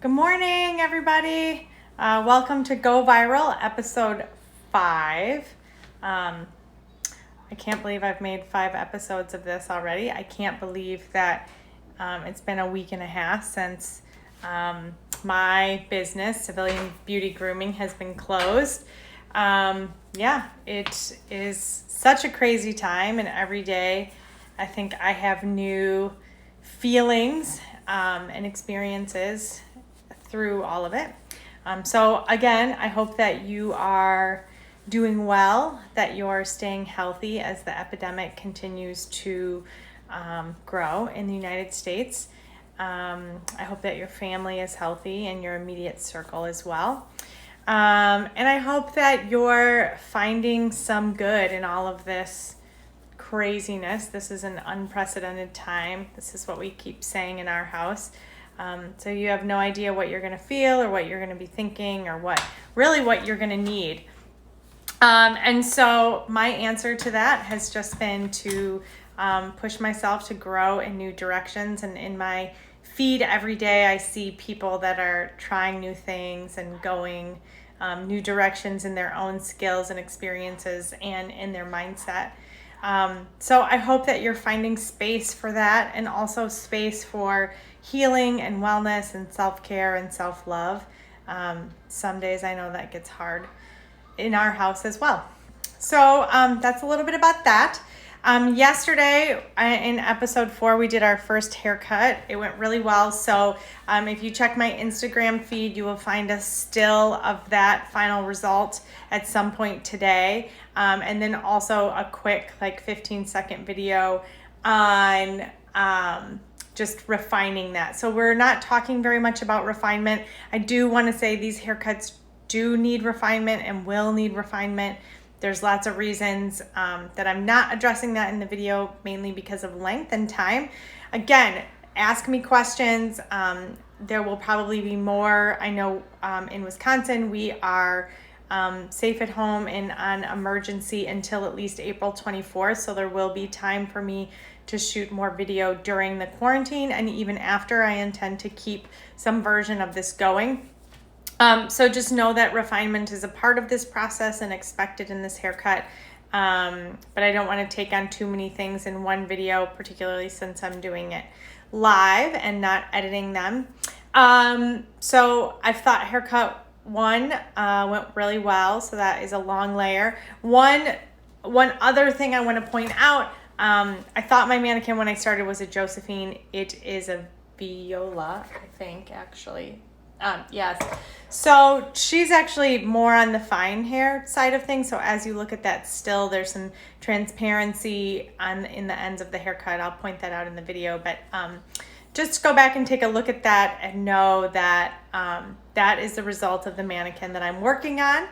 Good morning, everybody. Welcome to Go Viral, episode 5. I can't believe I've made 5 episodes of this already. I can't believe that it's been a week and a half since my business, Civilian Beauty Grooming, has been closed. It is such a crazy time, and every day I think I have new feelings and experiences through all of it. So again, I hope that you are doing well, that you're staying healthy as the epidemic continues to grow in the United States. I hope that your family is healthy and your immediate circle as well. And I hope that you're finding some good in all of this craziness. This is an unprecedented time. This is what we keep saying in our house. So you have no idea what you're going to feel or what you're going to be thinking or what you're going to need. And so my answer to that has just been to push myself to grow in new directions. And in my feed every day, I see people that are trying new things and going new directions in their own skills and experiences and in their mindset. So I hope that you're finding space for that, and also space for healing and wellness and self-care and self-love. Some days I know that gets hard in our house as well. So that's a little bit about that. Yesterday in episode 4, we did our first haircut. It went really well. So if you check my Instagram feed, you will find a still of that final result at some point today. And then also a quick 15-second video on just refining that. So we're not talking very much about refinement. I do want to say these haircuts do need refinement and will need refinement. There's lots of reasons that I'm not addressing that in the video, mainly because of length and time. Again, ask me questions. There will probably be more. I know in Wisconsin, we are safe at home and on emergency until at least April 24th. So there will be time for me to shoot more video during the quarantine, and even after. I intend to keep some version of this going. So just know that refinement is a part of this process and expected in this haircut. But I don't want to take on too many things in one video, particularly since I'm doing it live and not editing them. So I thought haircut 1 went really well. So that is a long layer. One other thing I want to point out, I thought my mannequin when I started was a Josephine. It is a Viola, I think, actually. Yes. So she's actually more on the fine hair side of things. So as you look at that still, there's some transparency in the ends of the haircut. I'll point that out in the video, but just go back and take a look at that and know that that is the result of the mannequin that I'm working on,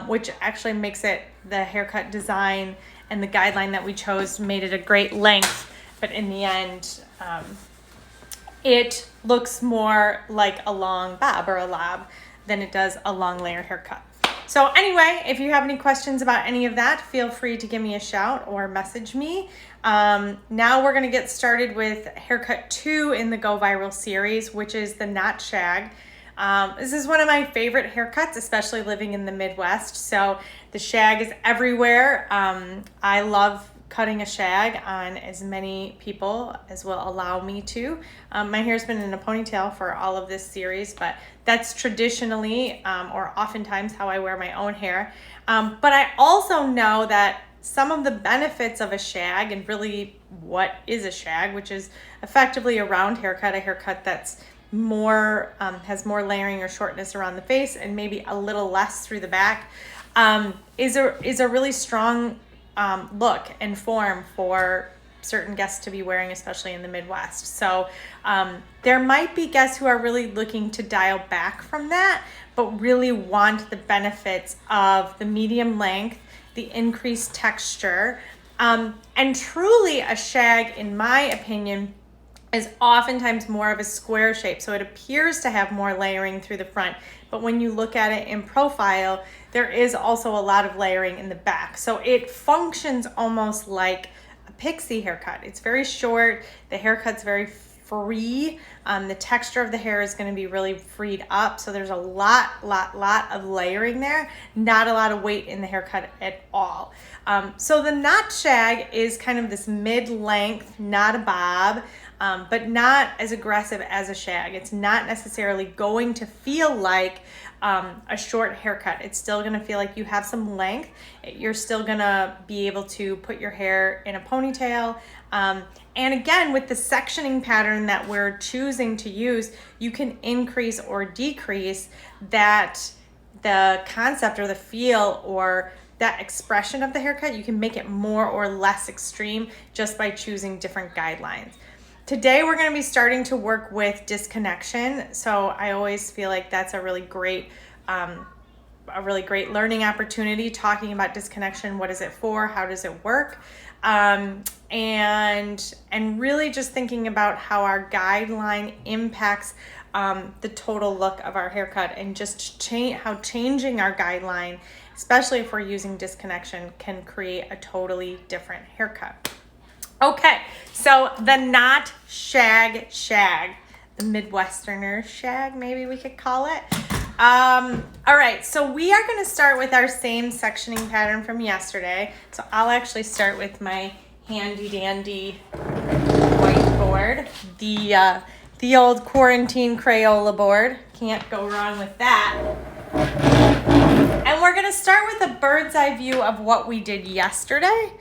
which actually makes it, the haircut design and the guideline that we chose made it a great length. But in the end, it looks more like a long bob or a lob than it does a long layer haircut. So anyway, if you have any questions about any of that, feel free to give me a shout or message me. Now we're going to get started with haircut 2 in the Go Viral series, which is the knot shag. This is one of my favorite haircuts, especially living in the Midwest. So the shag is everywhere. I love cutting a shag on as many people as will allow me to. My hair's been in a ponytail for all of this series, but that's traditionally or oftentimes how I wear my own hair. But I also know that some of the benefits of a shag, and really what is a shag, which is effectively a round haircut, a haircut that's more has more layering or shortness around the face and maybe a little less through the back, is a really strong look and form for certain guests to be wearing, especially in the Midwest. So there might be guests who are really looking to dial back from that, but really want the benefits of the medium length, the increased texture, and truly a shag, in my opinion, is oftentimes more of a square shape. So it appears to have more layering through the front, but when you look at it in profile, there is also a lot of layering in the back. So it functions almost like a pixie haircut. It's very short. The haircut's very free. The texture of the hair is going to be really freed up. So there's a lot of layering there, not a lot of weight in the haircut at all. So the knot shag is kind of this mid-length, not a bob, but not as aggressive as a shag. It's not necessarily going to feel like a short haircut. It's still gonna feel like you have some length. You're still gonna be able to put your hair in a ponytail. And again, with the sectioning pattern that we're choosing to use, you can increase or decrease that, the concept or the feel or that expression of the haircut. You can make it more or less extreme just by choosing different guidelines. Today we're going to be starting to work with disconnection. So I always feel like that's a really great learning opportunity, talking about disconnection. What is it for? How does it work? And really just thinking about how our guideline impacts the total look of our haircut, and just how changing our guideline, especially if we're using disconnection, can create a totally different haircut. Okay, so the knot shag, the Midwesterner shag, maybe we could call it. All right, so we are going to start with our same sectioning pattern from yesterday. So I'll actually start with my handy dandy whiteboard, the old quarantine Crayola board. Can't go wrong with that. And we're going to start with a bird's eye view of what we did yesterday,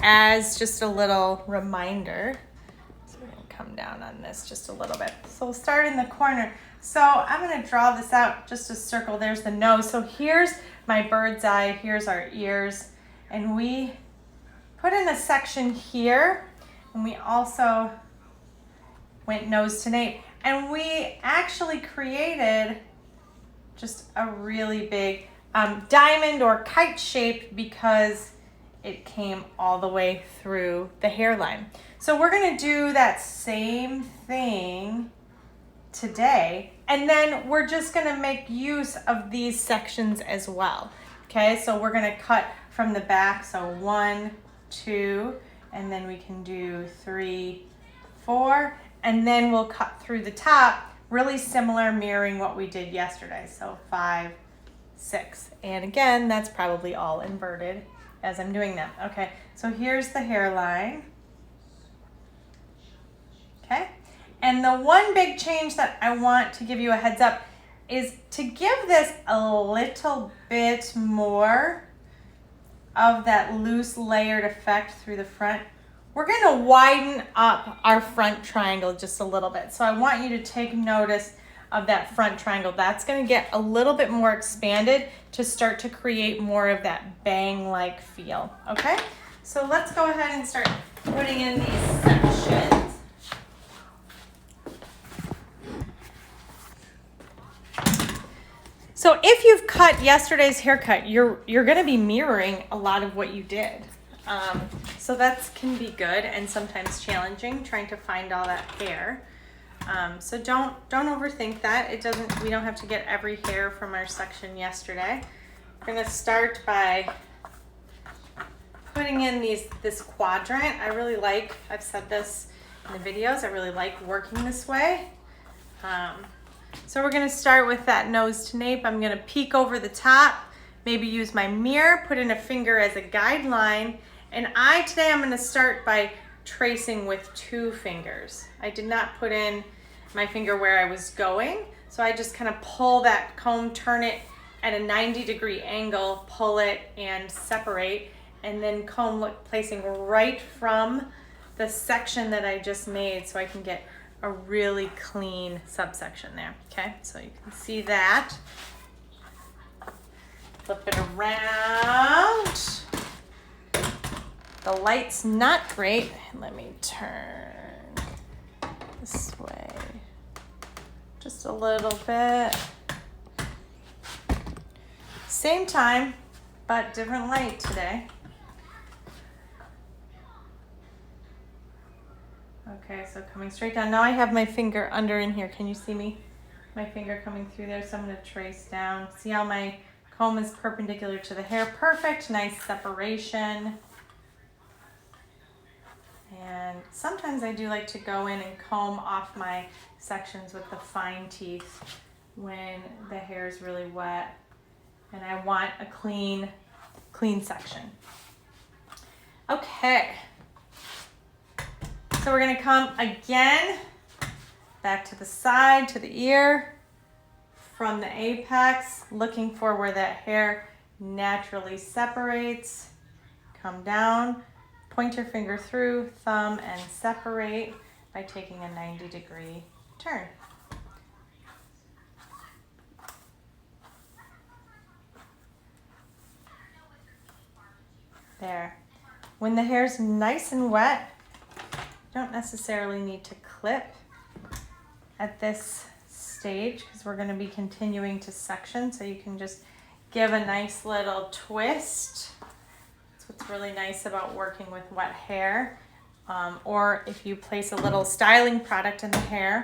as just a little reminder. So we're gonna come down on this just a little bit. So we'll start in the corner. So I'm gonna draw this out, just a circle. There's the nose. So here's my bird's eye, here's our ears. And we put in a section here, and we also went nose to nape. And we actually created just a really big diamond or kite shape, because it came all the way through the hairline. So we're gonna do that same thing today, and then we're just gonna make use of these sections as well. Okay, so we're gonna cut from the back, so 1, 2, and then we can do 3, 4, and then we'll cut through the top, really similar, mirroring what we did yesterday. So 5, 6, and again, that's probably all inverted as I'm doing them. Okay, so here's the hairline. Okay, and the one big change that I want to give you a heads up is to give this a little bit more of that loose layered effect through the front. We're gonna widen up our front triangle just a little bit. So I want you to take notice of that front triangle. That's going to get a little bit more expanded to start to create more of that bang-like feel. Okay, so let's go ahead and start putting in these sections. So if you've cut yesterday's haircut, you're going to be mirroring a lot of what you did. So that can be good and sometimes challenging, trying to find all that hair. So don't overthink that. We don't have to get every hair from our section yesterday. We're gonna start by putting in this quadrant. I've said this in the videos, I really like working this way. So we're gonna start with that nose to nape. I'm gonna peek over the top, maybe use my mirror, put in a finger as a guideline. And today I'm gonna start by tracing with 2 fingers. I did not put in my finger where I was going, so I just kind of pull that comb, turn it at a 90-degree angle, pull it and separate, and then comb placing right from the section that I just made, so I can get a really clean subsection there. Okay, so you can see that. Flip it around. The light's not great. Let me turn this way just a little bit. Same time, but different light today. Okay, so coming straight down. Now I have my finger under in here. Can you see me? My finger coming through there, so I'm going to trace down. See how my comb is perpendicular to the hair? Perfect, nice separation. And And sometimes I do like to go in and comb off my sections with the fine teeth when the hair is really wet and I want a clean section. Okay. So we're gonna come again, back to the side, to the ear, from the apex, looking for where that hair naturally separates. Come down, point your finger through, thumb, and separate by taking a 90-degree turn. There. When the hair's nice and wet, you don't necessarily need to clip at this stage because we're going to be continuing to section, so you can just give a nice little twist. That's what's really nice about working with wet hair. Or if you place a little styling product in the hair,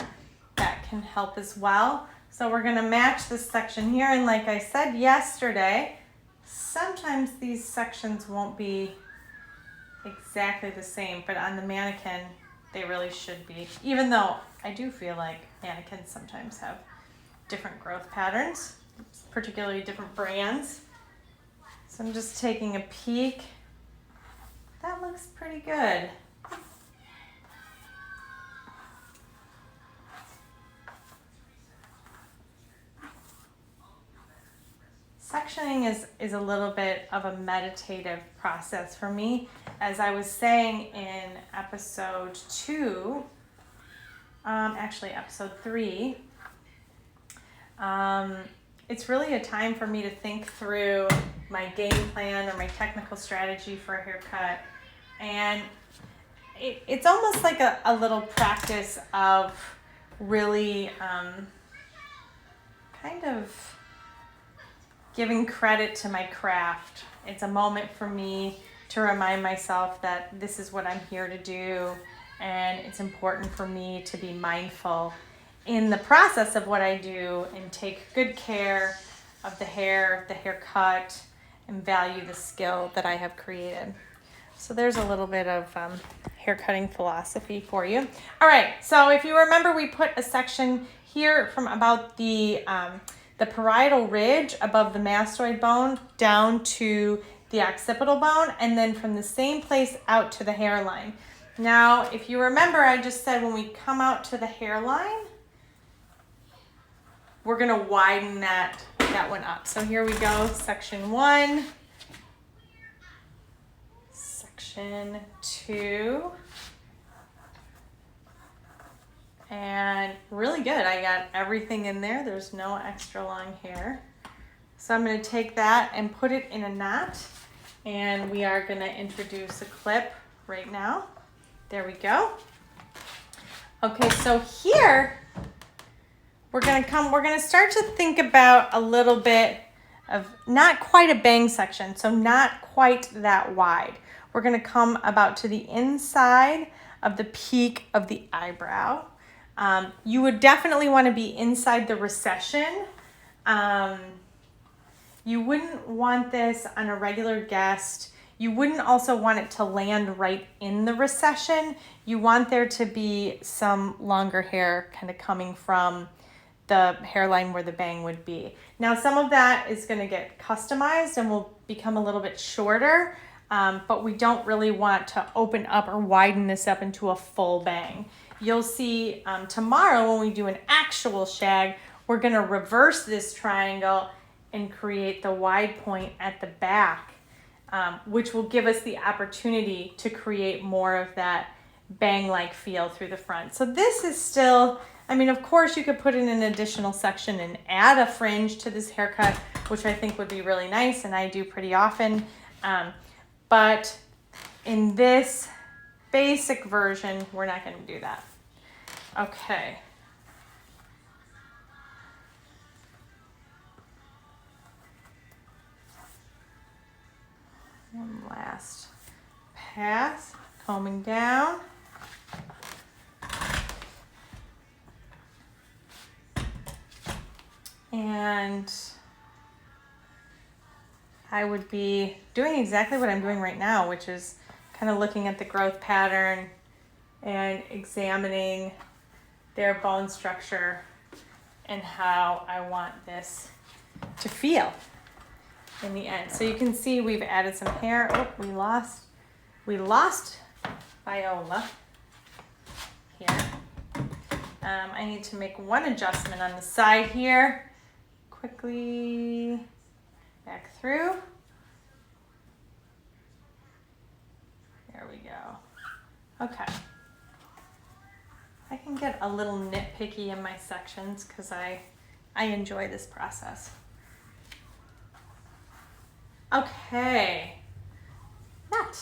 that can help as well. So we're going to match this section here, and like I said yesterday, sometimes these sections won't be exactly the same, but on the mannequin they really should be, even though I do feel like mannequins sometimes have different growth patterns, particularly different brands. So I'm just taking a peek. That looks pretty good. Sectioning is a little bit of a meditative process for me. As I was saying in episode 2, actually episode 3, it's really a time for me to think through my game plan or my technical strategy for a haircut. And it's almost like a little practice of really kind of giving credit to my craft. It's a moment for me to remind myself that this is what I'm here to do, and it's important for me to be mindful in the process of what I do and take good care of the haircut, and value the skill that I have created. So there's a little bit of haircutting philosophy for you. All right, so if you remember, we put a section here from about the parietal ridge above the mastoid bone down to the occipital bone, and then from the same place out to the hairline. Now, if you remember, I just said when we come out to the hairline, we're gonna widen that one up. So here we go, section 1, section 2, and really good. I got everything in there. There's no extra long hair. So I'm going to take that and put it in a knot, and we are going to introduce a clip right now. There we go. Okay, so here we're going to start to think about a little bit of not quite a bang section, so not quite that wide. We're going to come about to the inside of the peak of the eyebrow. You would definitely want to be inside the recession. You wouldn't want this on a regular guest. You wouldn't also want it to land right in the recession. You want there to be some longer hair kind of coming from the hairline where the bang would be. Now, some of that is going to get customized and will become a little bit shorter, but we don't really want to open up or widen this up into a full bang. You'll see tomorrow when we do an actual shag, we're going to reverse this triangle and create the wide point at the back, which will give us the opportunity to create more of that bang-like feel through the front. So this is still, I mean, of course you could put in an additional section and add a fringe to this haircut, which I think would be really nice, and I do pretty often. But in this basic version, we're not going to do that. Okay. One last pass, combing down. And I would be doing exactly what I'm doing right now, which is kind of looking at the growth pattern, and examining their bone structure and how I want this to feel in the end. So you can see we've added some hair. Oh, we lost Viola here. I need to make one adjustment on the side here. Quickly back through. There we go. Okay. I can get a little nitpicky in my sections because I enjoy this process. Okay. That.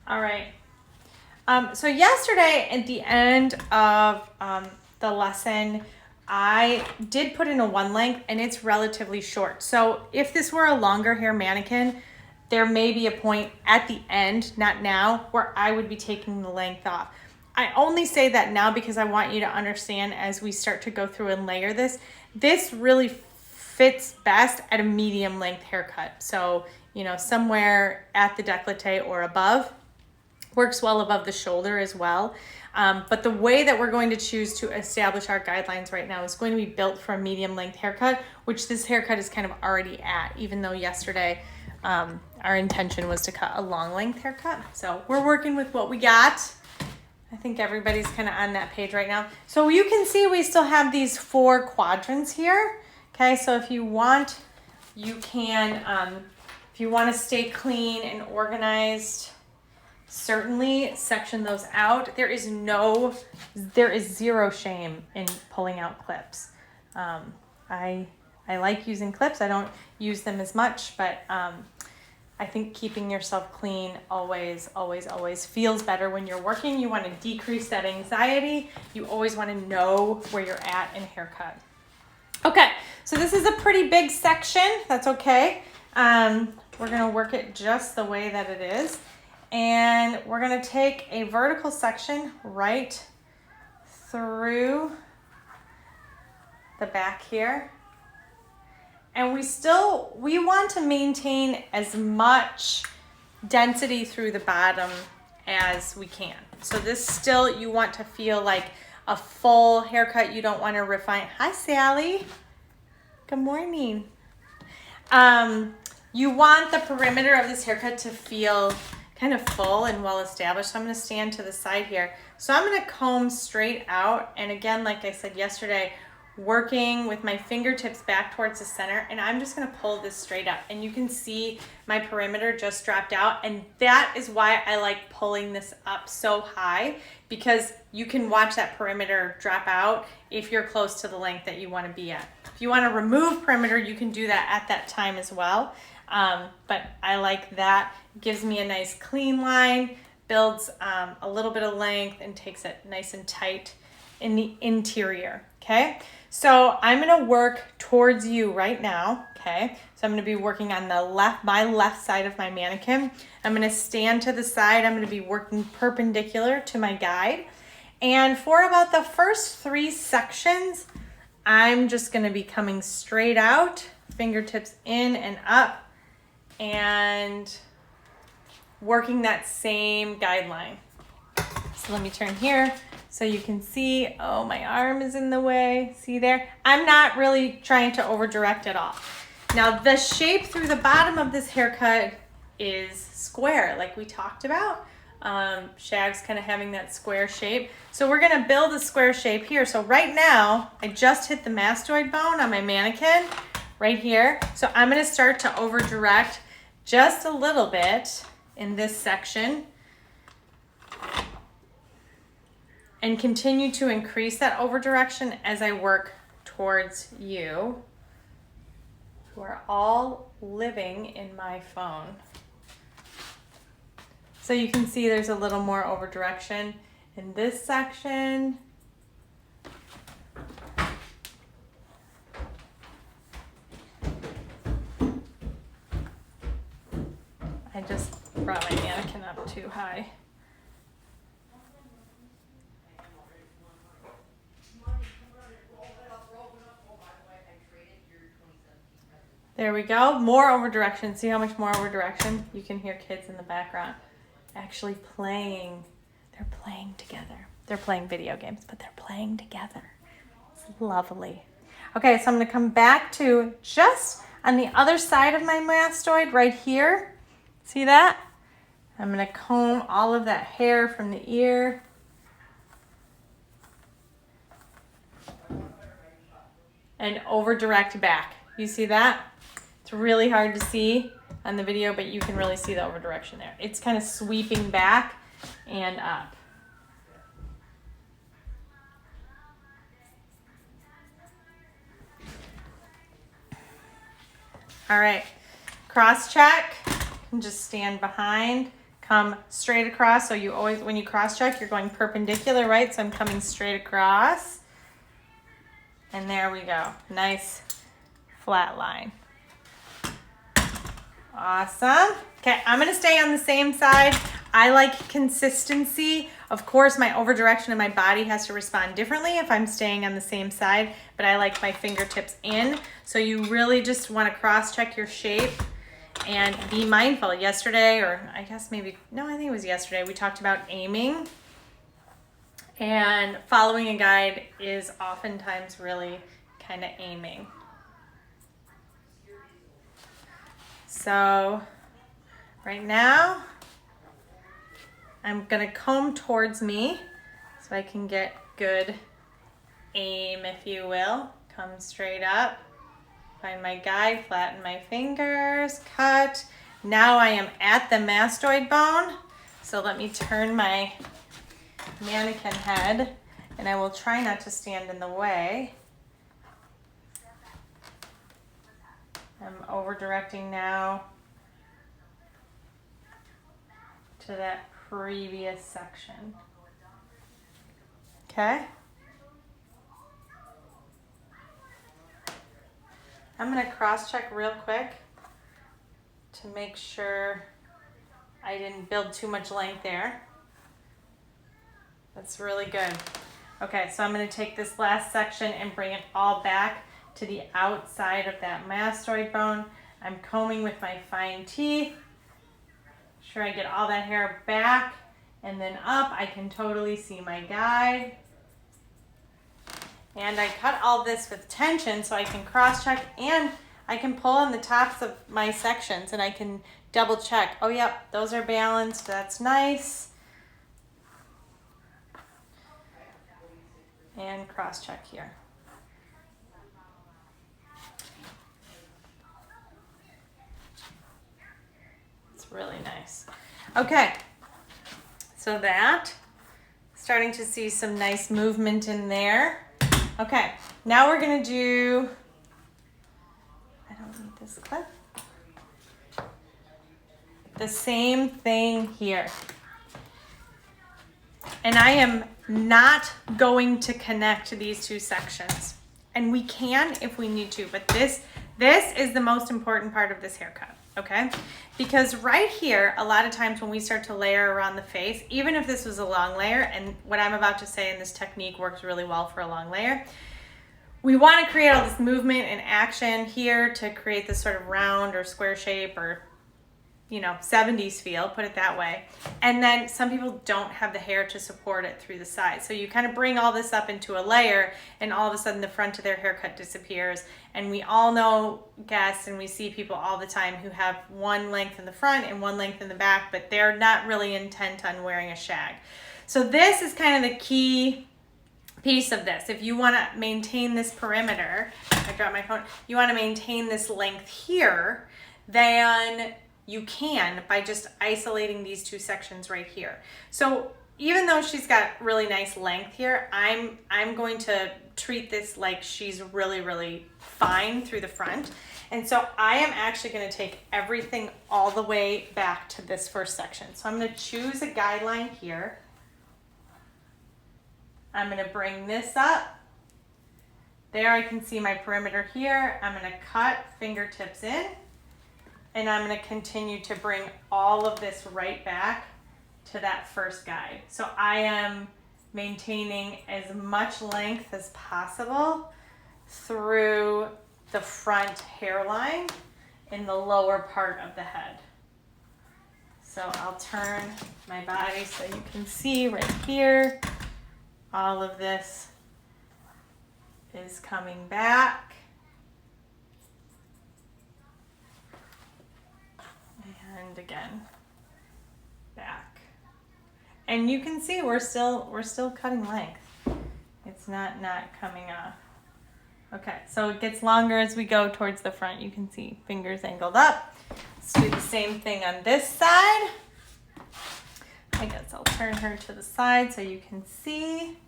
All right. So yesterday at the end of the lesson, I did put in a one length and it's relatively short. So if this were a longer hair mannequin, there may be a point at the end, not now, where I would be taking the length off. I only say that now because I want you to understand as we start to go through and layer this, this really fits best at a medium length haircut. So, you know, somewhere at the décolleté or above. Works well above the shoulder as well. But the way that we're going to choose to establish our guidelines right now is going to be built for a medium length haircut, which this haircut is kind of already at, even though yesterday our intention was to cut a long length haircut. So we're working with what we got. I think everybody's kind of on that page right now. So you can see we still have these 4 quadrants here. Okay, so if you want, you can, if you want to stay clean and organized, certainly section those out. There is zero shame in pulling out clips. I like using clips. I don't use them as much, but I think keeping yourself clean always feels better when you're working. You want to decrease that anxiety. You always want to know where you're at in haircut. Okay, so this is a pretty big section. That's okay. We're gonna work it just the way that it is. And we're gonna take a vertical section right through the back here. And we want to maintain as much density through the bottom as we can. So this still, you want to feel like a full haircut. You don't want to refine. Hi, Sally. Good morning. You want the perimeter of this haircut to feel kind of full and well established. So I'm going to stand to the side here. So I'm going to comb straight out. And again, like I said yesterday, working with my fingertips back towards the center, and I'm just going to pull this straight up. And you can see my perimeter just dropped out, and that is why I like pulling this up so high, because you can watch that perimeter drop out if you're close to the length that you want to be at. If you want to remove perimeter, you can do that at that time as well. But I like that. It gives me a nice clean line, builds a little bit of length, and takes it nice and tight in the interior. Okay, so I'm gonna work towards you right now. Okay, so I'm gonna be working on my left side of my mannequin. I'm gonna stand to the side. I'm gonna be working perpendicular to my guide. And for about the first 3 sections, I'm just gonna be coming straight out, fingertips in and up, and working that same guideline. So let me turn here so you can see. Oh, my arm is in the way. See there? I'm not really trying to over direct at all. Now the shape through the bottom of this haircut is square, like we talked about. Shag's kind of having that square shape. So we're gonna build a square shape here. So right now, I just hit the mastoid bone on my mannequin right here. So I'm gonna start to over direct just a little bit in this section and continue to increase that over direction as I work towards you, who are all living in my phone. So you can see there's a little more over direction in this section. I just brought my mannequin up too high. There we go. More over direction. See how much more over direction? You can hear kids in the background actually playing. They're playing together. They're playing video games, but they're playing together. It's lovely. Okay, so I'm going to come back to just on the other side of my mastoid right here. See that? I'm going to comb all of that hair from the ear. And over direct back. You see that? It's really hard to see on the video, but you can really see the over direction there. It's kind of sweeping back and up. All right, cross check. And just stand behind, come straight across. So you always, when you cross check, you're going perpendicular, right? So I'm coming straight across. And there we go. Nice flat line. Awesome. Okay, I'm gonna stay on the same side. I like consistency. Of course, my over direction of my body has to respond differently if I'm staying on the same side, but I like my fingertips in. So you really just wanna cross check your shape and be mindful. Yesterday, or I guess maybe, no, I think it was yesterday, we talked about aiming. And following a guide is oftentimes really kind of aiming. So right now, I'm gonna comb towards me so I can get good aim, if you will. Come straight up, find my guide, flatten my fingers, cut. Now I am at the mastoid bone. So let me turn my mannequin head, and I will try not to stand in the way. I'm over directing now to that previous section. Okay. I'm going to cross check real quick to make sure I didn't build too much length there. That's really good. Okay, so I'm going to take this last section and bring it all back to the outside of that mastoid bone. I'm combing with my fine teeth. Sure I get all that hair back and then up. I can totally see my guide. And I cut all this with tension so I can cross check, and I can pull on the tops of my sections and I can double check. Oh yep, those are balanced, that's nice. And cross check here. It's really nice. Okay, so that, starting to see some nice movement in there. Okay, now we're gonna do, I don't need this clip. The same thing here. And I am not going to connect these two sections. And we can if we need to, but this is the most important part of this haircut, okay? Because right here, a lot of times when we start to layer around the face, even if this was a long layer, and what I'm about to say in this technique works really well for a long layer, we want to create all this movement and action here to create this sort of round or square shape, or 70s feel, put it that way. And then some people don't have the hair to support it through the sides. So you kind of bring all this up into a layer, and all of a sudden the front of their haircut disappears. And we all know guests, and we see people all the time who have one length in the front and one length in the back, but they're not really intent on wearing a shag. So this is kind of the key piece of this. If you want to maintain this perimeter, I dropped my phone, you want to maintain this length here, then you can by just isolating these two sections right here. So even though she's got really nice length here, I'm going to treat this like she's really, really fine through the front. And so I am actually going to take everything all the way back to this first section. So I'm going to choose a guideline here. I'm going to bring this up. There I can see my perimeter here. I'm going to cut fingertips in. And I'm going to continue to bring all of this right back to that first guide. So I am maintaining as much length as possible through the front hairline in the lower part of the head. So I'll turn my body so you can see right here, all of this is coming back. And again, back. And you can see we're still cutting length. It's not coming off. Okay, so it gets longer as we go towards the front. You can see fingers angled up. Let's do the same thing on this side. I guess I'll turn her to the side so you can see.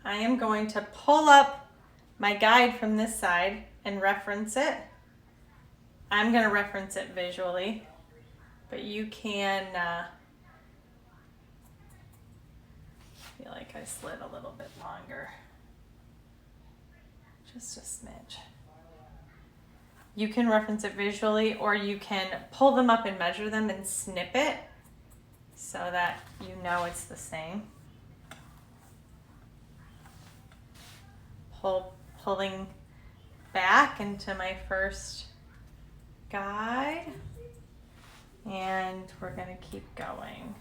I am going to pull up my guide from this side and reference it. I'm going to reference it visually, but you can, I feel like I slid a little bit longer, just a smidge. You can reference it visually, or you can pull them up and measure them and snip it so that you know it's the same. Pulling back into my first guide, and we're going to keep going.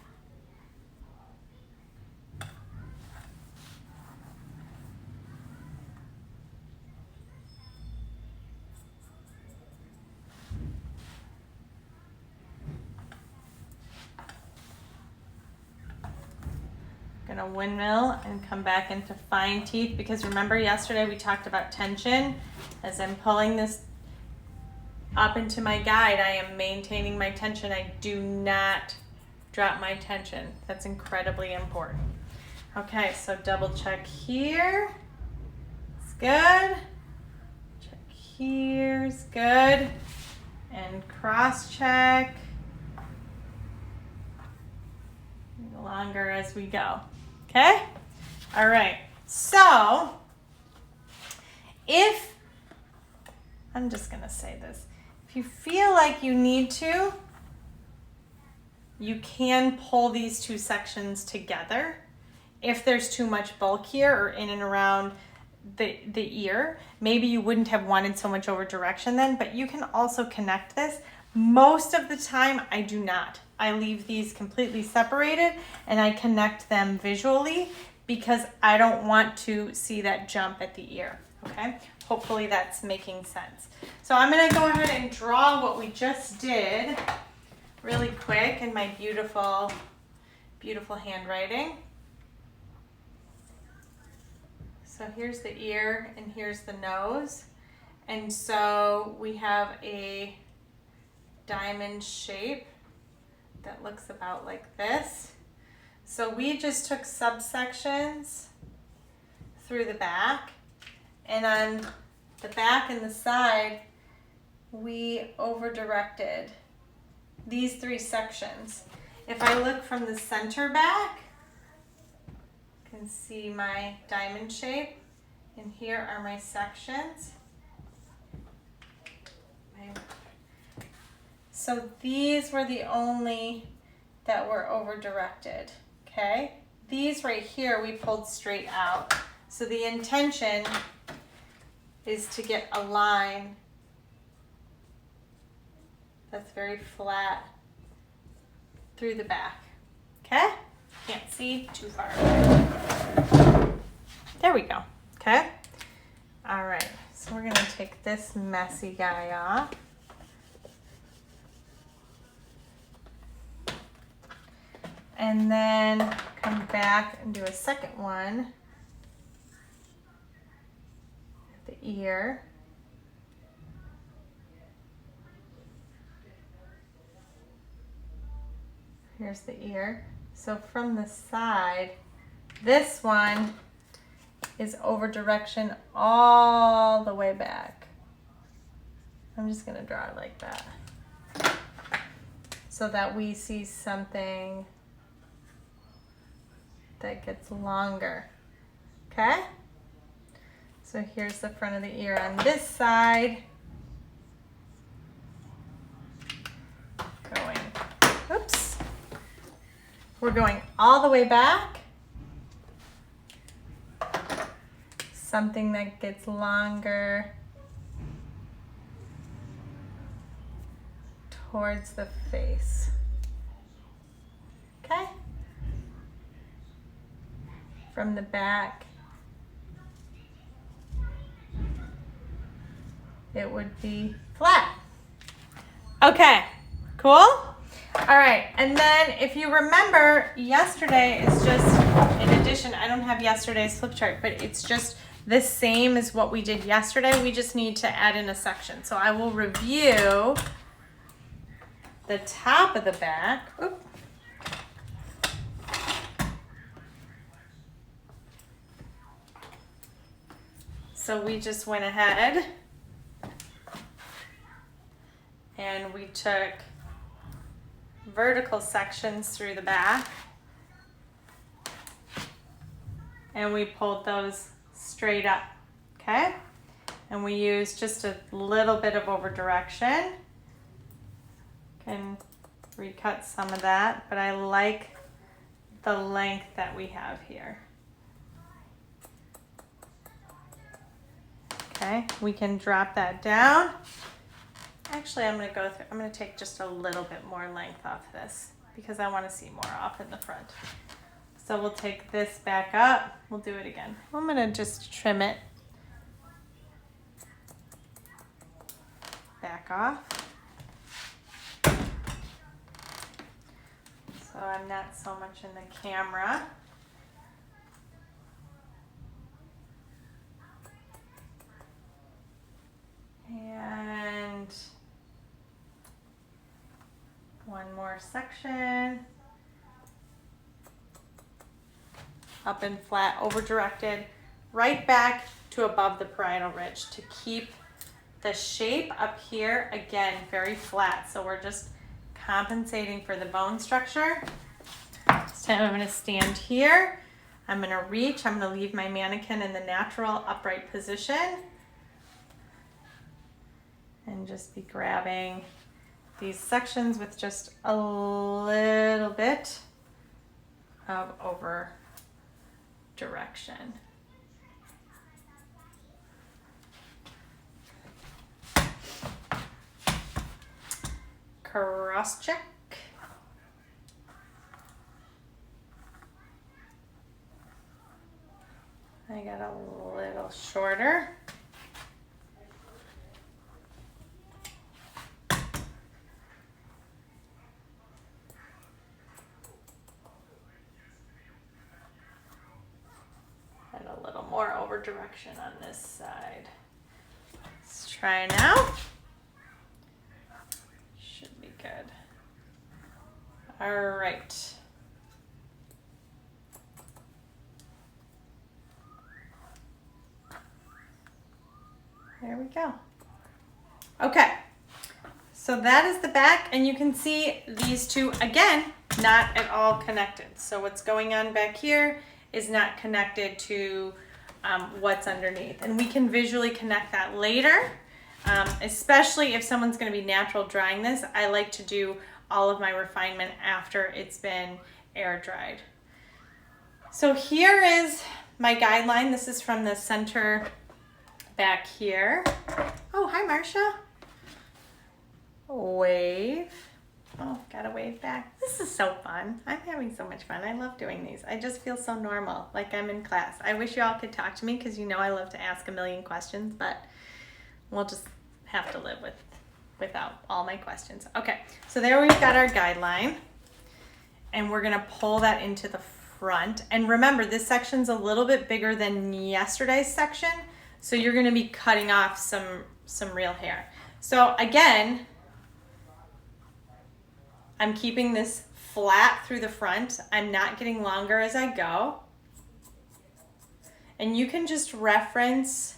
Gonna windmill and come back into fine teeth, because remember yesterday we talked about tension. As I'm pulling this up into my guide, I am maintaining my tension. I do not drop my tension. That's incredibly important. Okay, so double check here. It's good. Check here's good. And cross check. Longer as we go. Okay? All right. So, I'm just going to say this. If you feel like you need to, you can pull these two sections together. If there's too much bulk here or in and around the ear, maybe you wouldn't have wanted so much over direction then, but you can also connect this. Most of the time, I do not. I leave these completely separated and I connect them visually because I don't want to see that jump at the ear, okay? Hopefully that's making sense. So I'm gonna go ahead and draw what we just did really quick in my beautiful, beautiful handwriting. So here's the ear and here's the nose. And so we have a diamond shape that looks about like this. So we just took subsections through the back, and on the back and the side, we over-directed these three sections. If I look from the center back, you can see my diamond shape, and here are my sections. So these were the only that were over-directed, okay? These right here we pulled straight out. So the intention is to get a line that's very flat through the back, okay? Can't see too far away. There we go, okay? All right, so we're gonna take this messy guy off. And then come back and do a second one at the ear. Here's the ear. So from the side, this one is over direction all the way back. I'm just gonna draw it like that so that we see something that gets longer, okay? So here's the front of the ear on this side. Oops. We're going all the way back. something that gets longer towards the face. Okay? From the back, it would be flat. Okay, cool? All right, and then if you remember, yesterday is just, in addition, I don't have yesterday's flip chart, but it's just the same as what we did yesterday. We just need to add in a section. So I will review the top of the back. Oop. So we just went ahead and we took vertical sections through the back and we pulled those straight up, okay? And we used just a little bit of over direction. Can recut some of that, but I like the length that we have here. Okay, we can drop that down. Actually, I'm gonna take just a little bit more length off this because I want to see more off in the front. So we'll take this back up. We'll do it again. I'm gonna just trim it back off. So I'm not so much in the camera. And one more section. Up and flat, over directed, right back to above the parietal ridge to keep the shape up here, again, very flat. So we're just compensating for the bone structure. This time I'm going to stand here. I'm going to reach. I'm going to leave my mannequin in the natural upright position. And just be grabbing these sections with just a little bit of over direction. Cross check. I got a little shorter. And a little more over direction on this side. Let's try now. Should be good. All right. There we go. Okay, so that is the back, and you can see these two, again, not at all connected. So what's going on back here is not connected to what's underneath. And we can visually connect that later, especially if someone's gonna be natural drying this. I like to do all of my refinement after it's been air dried. So here is my guideline. This is from the center back here. Oh, hi, Marcia. Wave. Oh, gotta wave back. This is so fun. I'm having so much fun. I love doing these. I just feel so normal, like I'm in class. I wish you all could talk to me because you know I love to ask a million questions, but we'll just have to live without all my questions. Okay, so there we've got our guideline, and we're gonna pull that into the front. And remember, this section's a little bit bigger than yesterday's section, so you're gonna be cutting off some real hair. So again, I'm keeping this flat through the front. I'm not getting longer as I go. And you can just reference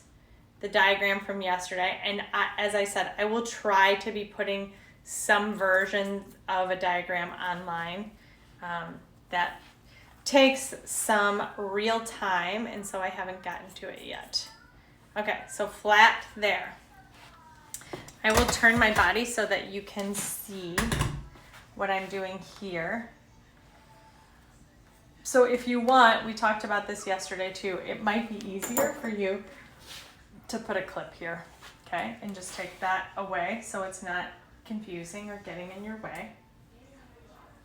the diagram from yesterday. And as I said, I will try to be putting some version of a diagram online that takes some real time, and so I haven't gotten to it yet. Okay, so flat there. I will turn my body so that you can see what I'm doing here. So if you want, we talked about this yesterday too, it might be easier for you to put a clip here, okay? And just take that away so it's not confusing or getting in your way.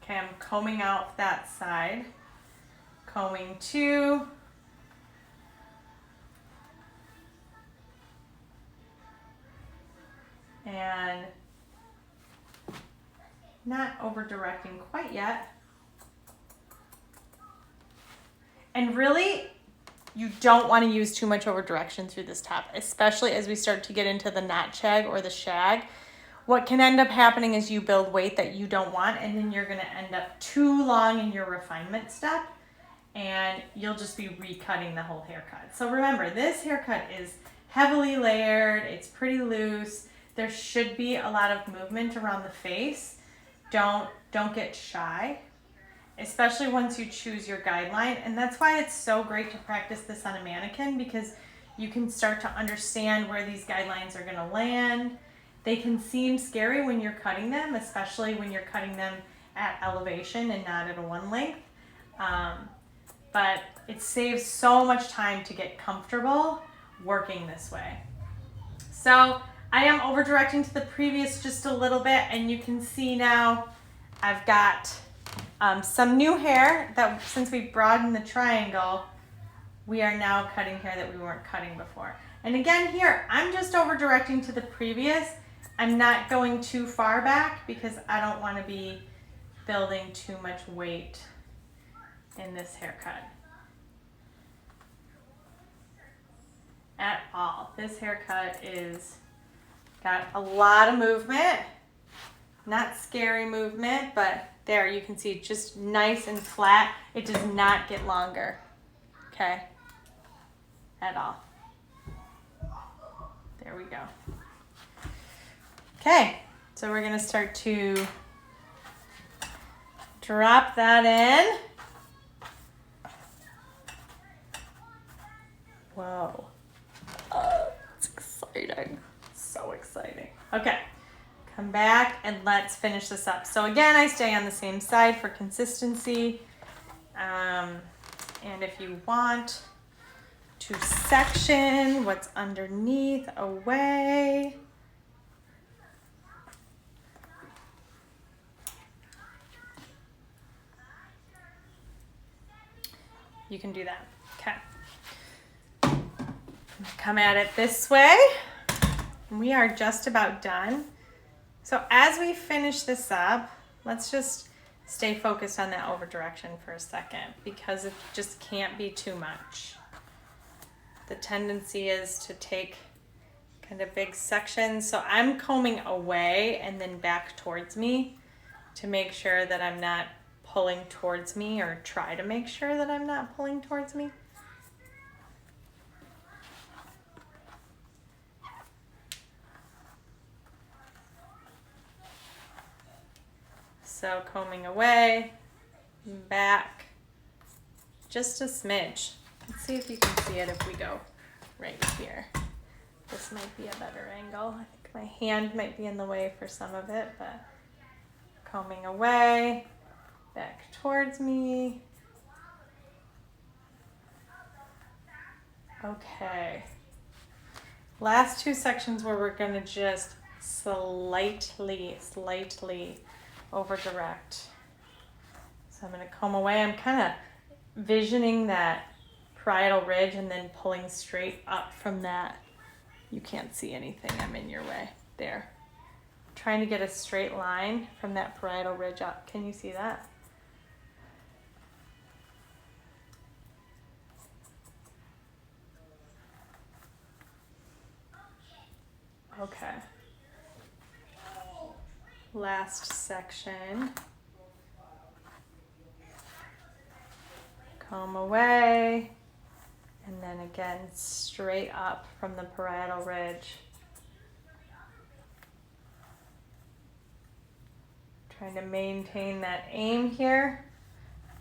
Okay, I'm combing out that side, combing 2, and not over directing quite yet. And really, you don't want to use too much over direction through this top, especially as we start to get into the knot shag or the shag. What can end up happening is you build weight that you don't want, and then you're going to end up too long in your refinement step, and you'll just be recutting the whole haircut. So remember, this haircut is heavily layered. It's pretty loose. There should be a lot of movement around the face. Don't get shy, especially once you choose your guideline. And that's why it's so great to practice this on a mannequin, because you can start to understand where these guidelines are going to land. They can seem scary when you're cutting them, especially when you're cutting them at elevation and not at a one length. But it saves so much time to get comfortable working this way. So I am over directing to the previous just a little bit, and you can see now I've got some new hair that, since we broadened the triangle, we are now cutting hair that we weren't cutting before. And again here, I'm just over directing to the previous. I'm not going too far back because I don't want to be building too much weight in this haircut at all. This haircut is got a lot of movement, not scary movement, but there you can see just nice and flat. It does not get longer, okay, at all. There we go. Okay, so we're gonna start to drop that in. Whoa, it's exciting, so exciting. Okay, come back and let's finish this up. So again, I stay on the same side for consistency. And if you want to section what's underneath away, you can do that. Okay. Come at it this way. We are just about done. So as we finish this up, let's just stay focused on that over direction for a second, because it just can't be too much. The tendency is to take kind of big sections. So I'm combing away and then back towards me to make sure that I'm not pulling towards me, or try to make sure that I'm not pulling towards me. So combing away, back, just a smidge. Let's see if you can see it if we go right here. This might be a better angle. I think my hand might be in the way for some of it, but combing away, back towards me. Okay. Last two sections where we're gonna just slightly over direct. So I'm gonna comb away. I'm kind of visioning that parietal ridge and then pulling straight up from that. You can't see anything, I'm in your way. There. Trying to get a straight line from that parietal ridge up. Can you see that? Okay. Last section. Comb away, and then again straight up from the parietal ridge. Trying to maintain that aim here.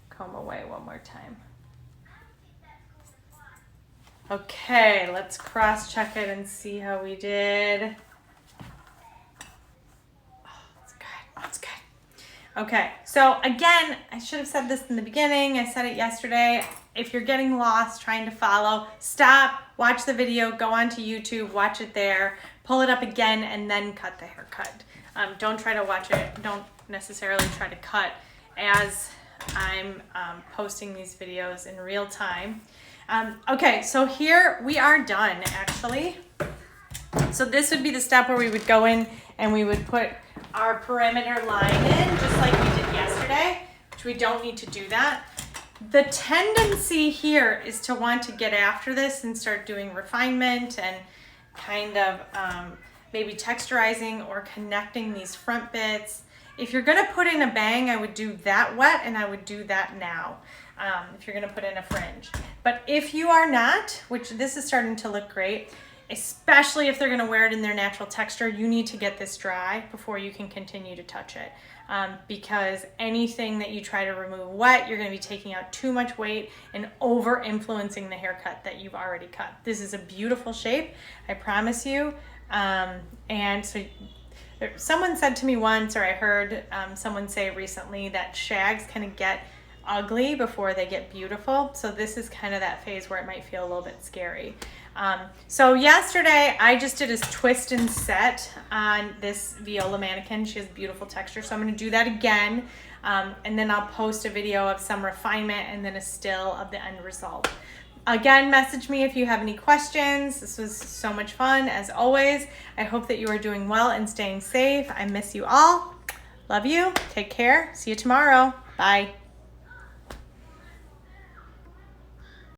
Comb away one more time. Okay, let's cross check it and see how we did. Oh, that's good, that's good. Okay, so again, I should have said this in the beginning. I said it yesterday. If you're getting lost trying to follow, stop, watch the video, go onto YouTube, watch it there, pull it up again, and then cut the haircut. Don't try to watch it. Don't necessarily try to cut as I'm posting these videos in real time. Okay, so here we are done, actually. So this would be the step where we would go in and we would put our perimeter line in, just like we did yesterday, which we don't need to do that. The tendency here is to want to get after this and start doing refinement and kind of maybe texturizing or connecting these front bits. If you're gonna put in a bang, I would do that wet and I would do that now. If you're gonna put in a fringe. But if you are not, which this is starting to look great, especially if they're gonna wear it in their natural texture, you need to get this dry before you can continue to touch it. Because anything that you try to remove wet, you're gonna be taking out too much weight and over influencing the haircut that you've already cut. This is a beautiful shape, I promise you. And so someone said to me once, or I heard someone say recently, that shags kind of get ugly before they get beautiful. So this is kind of that phase where it might feel a little bit scary. So yesterday I just did a twist and set on this Viola mannequin. She has beautiful texture, so I'm going to do that again, and then I'll post a video of some refinement and then a still of the end result. Again, message me if you have any questions. This was so much fun as always. I hope that you are doing well and staying safe. I miss you all. Love you. Take care. See you tomorrow. Bye.